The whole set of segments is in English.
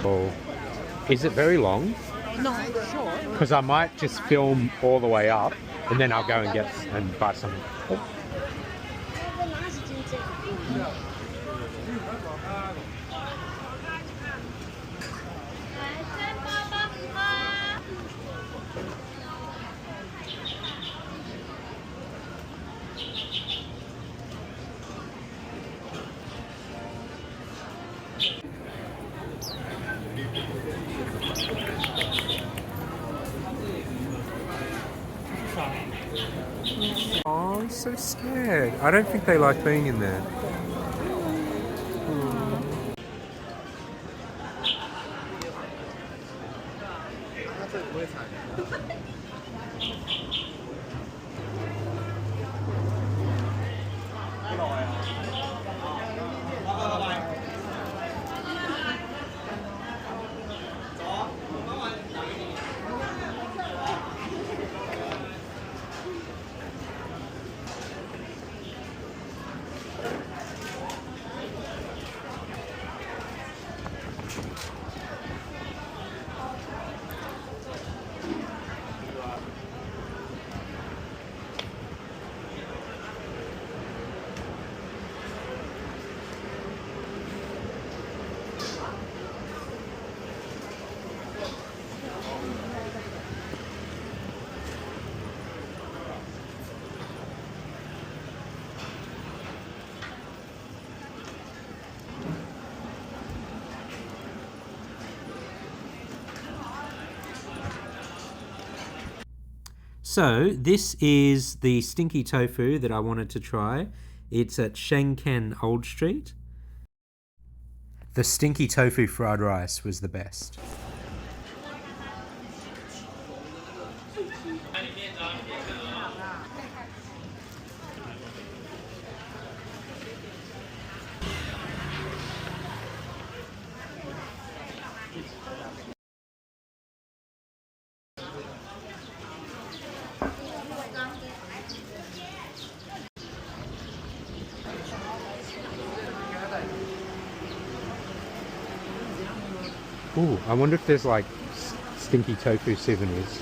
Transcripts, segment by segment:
Or is it very long? No, short. Because I might just film all the way up and then I'll go and get and buy something. Oh. Oh, I'm so scared. I don't think they like being in there. So this is the stinky tofu that I wanted to try. It's at Shenkeng Old Street. The stinky tofu fried rice was the best. Ooh, I wonder if there's like stinky tofu souvenirs.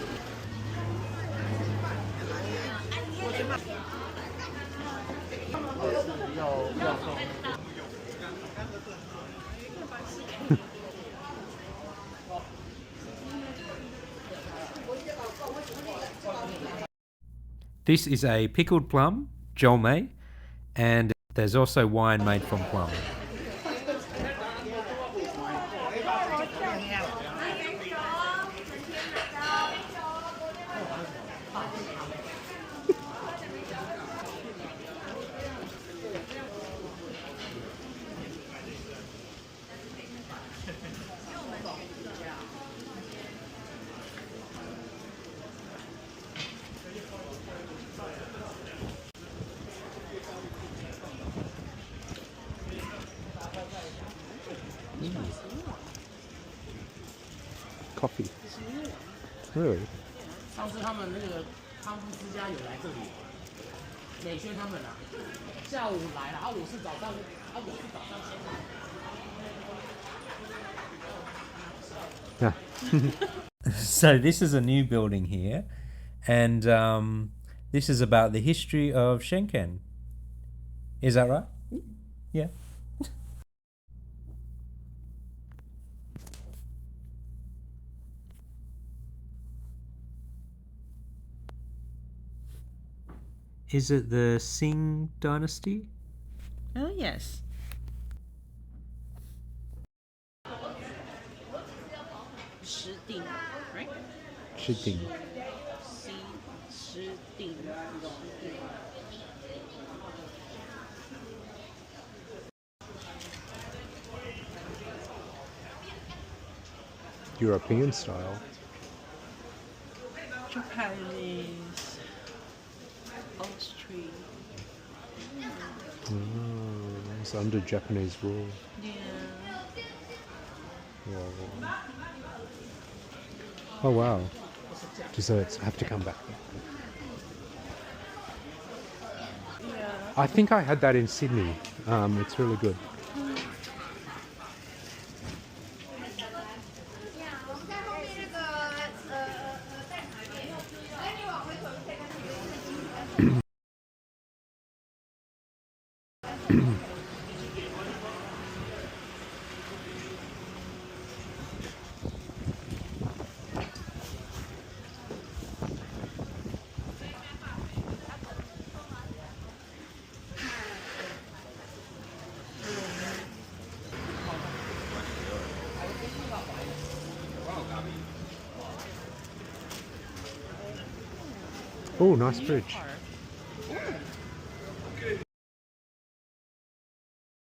This is a pickled plum, jolme, and there's also wine made from plum. Coffee. Really? 上次他们那个康夫之家有来这里，美轩他们啊，下午来了，我是早上先来。So this is a new building here, and this is about the history of Shenkeng. Is that right? Yeah. Is it the Qing dynasty? Oh, yes. Shiding, right? Shiding. Shiding. European style. Japanese. Austria. It's under Japanese rule. Yeah. Whoa. Oh wow. Desserts. I have to come back. Yeah. I think I had that in Sydney. It's really good. Oh, nice bridge.